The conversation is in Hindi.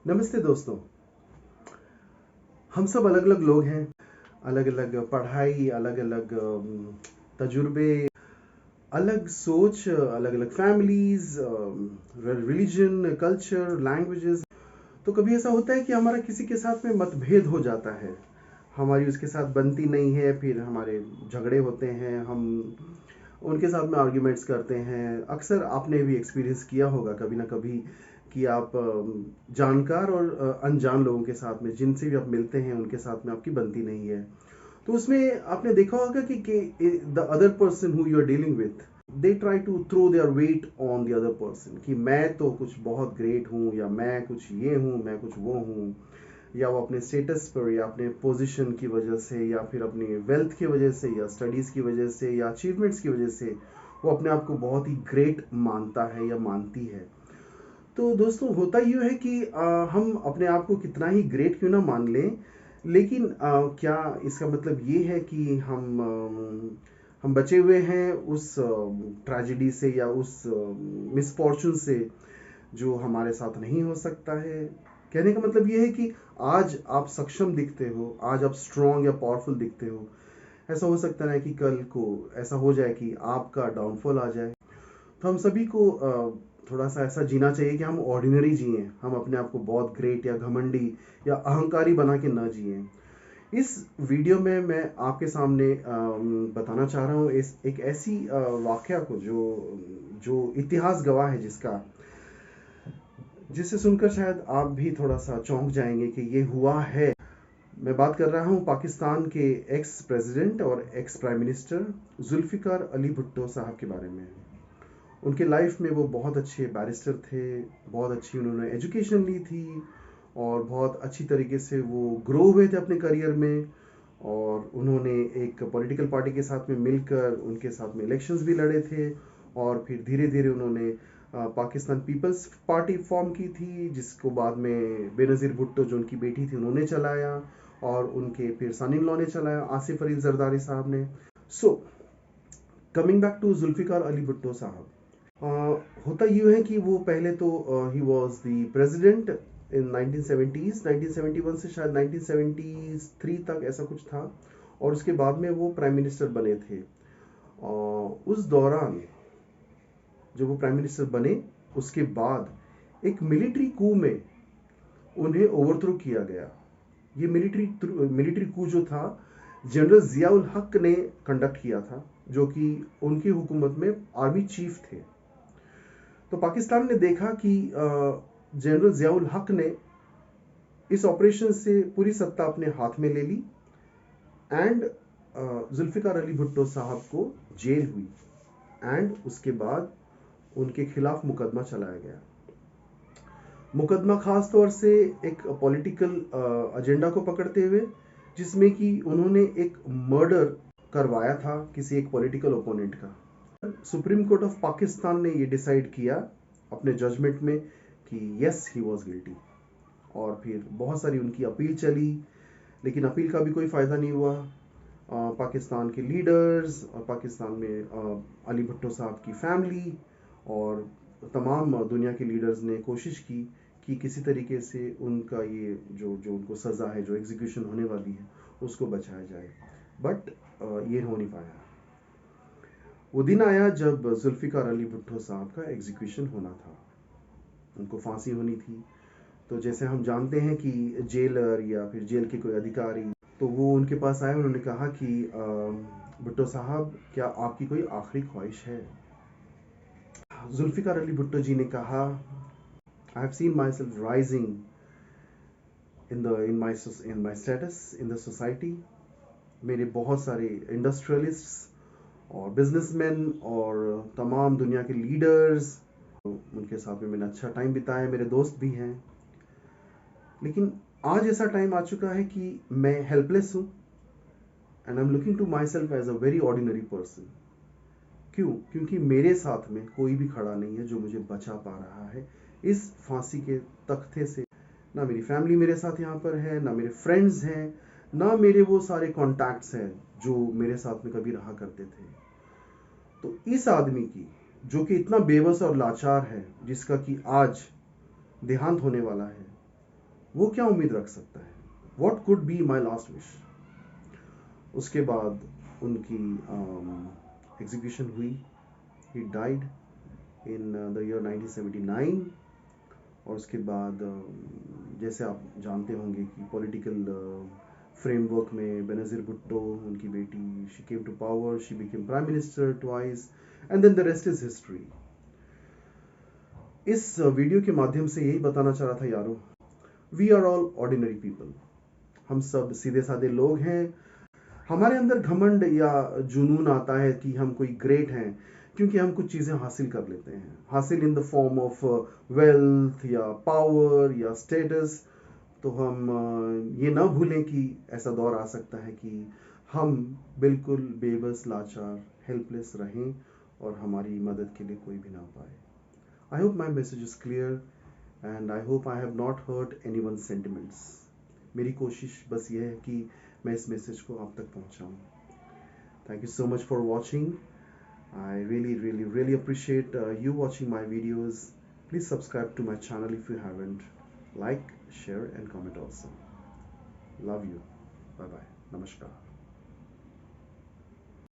नमस्ते दोस्तों। हम सब अलग अलग लोग हैं, अलग अलग पढ़ाई, अलग अलग तजुर्बे, अलग सोच, अलग अलग फैमिलीज, रिलीजन, कल्चर, लैंग्वेजेस। तो कभी ऐसा होता है कि हमारा किसी के साथ में मतभेद हो जाता है, हमारी उसके साथ बनती नहीं है, फिर हमारे झगड़े होते हैं, हम उनके साथ में आर्ग्यूमेंट्स करते हैं। अक्सर आपने भी एक्सपीरियंस किया होगा कभी ना कभी कि आप जानकार और अनजान लोगों के साथ में, जिनसे भी आप मिलते हैं, उनके साथ में आपकी बनती नहीं है। तो उसमें आपने देखा होगा कि the other person who you are dealing with, they try to throw their weight on the other person कि मैं तो कुछ बहुत ग्रेट हूँ, या मैं कुछ ये हूँ, मैं कुछ वो हूँ। या वो अपने स्टेटस पर, या अपने पोजीशन की वजह से, या फिर अपनी वेल्थ की वजह से, या स्टडीज़ की वजह से, या अचीवमेंट्स की वजह से वो अपने आप को बहुत ही ग्रेट मानता है या मानती है। तो दोस्तों, होता यूँ है कि हम अपने आप को कितना ही ग्रेट क्यों ना मान लें, लेकिन क्या इसका मतलब ये है कि हम बचे हुए हैं उस ट्रेजेडी से, या उस मिसफॉर्चून से जो हमारे साथ नहीं हो सकता है? कहने का मतलब ये है कि आज आप सक्षम दिखते हो, आज आप स्ट्रांग या पावरफुल दिखते हो, ऐसा हो सकता है कि कल को ऐसा हो जाए कि आपका डाउनफॉल आ जाए। तो हम सभी को थोड़ा सा ऐसा जीना चाहिए कि हम ऑर्डिनरी जिए, हम अपने आप को बहुत ग्रेट या घमंडी या अहंकारी बना के न जिए। इस वीडियो में मैं आपके सामने बताना चाह रहा हूँ इस एक ऐसी वाकया को जो जो इतिहास गवाह है, जिसे सुनकर शायद आप भी थोड़ा सा चौंक जाएंगे कि ये हुआ है। मैं बात कर रहा हूँ पाकिस्तान के एक्स प्रेसिडेंट और ex prime minister Zulfikar Ali Bhutto साहब के बारे में। उनके लाइफ में वो बहुत अच्छे बैरिस्टर थे, बहुत अच्छी उन्होंने एजुकेशन ली थी, और बहुत अच्छी तरीके से वो ग्रो हुए थे अपने करियर में। और उन्होंने एक पॉलिटिकल पार्टी के साथ में मिलकर उनके साथ में इलेक्शंस भी लड़े थे, और फिर धीरे धीरे उन्होंने पाकिस्तान पीपल्स पार्टी फॉर्म की थी, जिसको बाद में बेनज़ीर भुट्टो जो उनकी बेटी थी उन्होंने चलाया, और उनके फिर सन इन लॉ ने चलाया, आसिफ अली जरदारी साहब ने। So coming back to Zulfikar Ali Bhutto साहब, होता यूँ है कि वो पहले तो ही was the president in 1970s, 1971 से शायद 1973 तक ऐसा कुछ था, और उसके बाद में वो प्राइम मिनिस्टर बने थे। उस दौरान जब वो प्राइम मिनिस्टर बने, उसके बाद एक मिलिट्री कू में उन्हें ओवरथ्रो किया गया। ये मिलिट्री कू जो था, जनरल जियाउल हक ने कंडक्ट किया था, जो कि उनकी हुकूमत में आर्मी चीफ थे। तो पाकिस्तान ने देखा कि जनरल जियाउल हक ने इस ऑपरेशन से पूरी सत्ता अपने हाथ में ले ली, एंड जुल्फ़िकार अली भुट्टो साहब को जेल हुई, एंड उसके बाद उनके खिलाफ मुकदमा चलाया गया। मुकदमा खास तौर से एक पॉलिटिकल एजेंडा को पकड़ते हुए, जिसमें कि उन्होंने एक मर्डर करवाया था किसी एक पॉलिटिकल ओपोनेंट का। सुप्रीम कोर्ट ऑफ पाकिस्तान ने ये डिसाइड किया अपने जजमेंट में कि यस, ही वाज गिल्टी। और फिर बहुत सारी उनकी अपील चली, लेकिन अपील का भी कोई फ़ायदा नहीं हुआ। पाकिस्तान के लीडर्स, और पाकिस्तान में अली भुट्टो साहब की फैमिली, और तमाम दुनिया के लीडर्स ने कोशिश की कि किसी तरीके से उनका ये जो जो उनको सज़ा है, जो एग्जीक्यूशन होने वाली है, उसको बचाया जाए। बट ये हो नहीं पाया। वो दिन आया जब जुल्फ़िकार अली भुट्टो साहब का एग्जीक्यूशन होना था, उनको फांसी होनी थी। तो जैसे हम जानते हैं कि जेलर या फिर जेल के कोई अधिकारी, तो वो उनके पास आए, उन्होंने कहा कि भुट्टो साहब, क्या आपकी कोई आखिरी ख्वाहिश है? जुल्फ़िकार अली भुट्टो जी ने कहा, I have seen my self rising in my status in the society. मेरे बहुत सारे इंडस्ट्रियलिस्ट्स और बिजनेसमैन और तमाम दुनिया के लीडर्स, उनके साथ में मैंने अच्छा टाइम बिताया, मेरे दोस्त भी हैं। लेकिन आज ऐसा टाइम आ चुका है कि मैं हेल्पलेस हूँ, and I am looking to myself as a very ordinary person. क्यों? क्योंकि मेरे साथ में कोई भी खड़ा नहीं है जो मुझे बचा पा रहा है इस फांसी के तख्ते से। ना मेरी फैमिली मेरे साथ यहाँ पर है, ना मेरे फ्रेंड्स हैं, ना मेरे वो सारे कॉन्टैक्ट्स हैं जो मेरे साथ में कभी रहा करते थे। तो इस आदमी की, जो कि इतना बेबस और लाचार है, जिसका कि आज देहांत होने वाला है, वो क्या उम्मीद रख सकता है? What could be my last wish? उसके बाद उनकी एग्जीक्यूशन हुई. He died in the year 1979. और उसके बाद जैसे आप जानते होंगे कि पॉलिटिकल फ्रेमवर्क में बेनज़ीर भुट्टो, उनकी बेटी, she came to power, she became prime minister twice, and then the rest is history. इस वीडियो के माध्यम से यही बताना चाह रहा था यारों, we are all ordinary people. हम सब सीधे साधे लोग हैं. हमारे अंदर घमंड या जुनून आता है कि हम कोई ग्रेट हैं क्योंकि हम कुछ चीज़ें हासिल कर लेते हैं, हासिल in the form of wealth या पावर या स्टेटस. तो हम ये ना भूलें कि ऐसा दौर आ सकता है कि हम बिल्कुल बेबस, लाचार, हेल्पलेस रहें और हमारी मदद के लिए कोई भी ना पाए. I hope my message is clear and I hope I have not hurt anyone sentiments. मेरी कोशिश बस ये है कि मैं इस मैसेज को आप तक पहुंचाऊं. Thank you so much for watching. I really appreciate you watching my videos. Please subscribe to my channel if you haven't. Like, share, and comment also. Love you. Bye bye. Namaskar.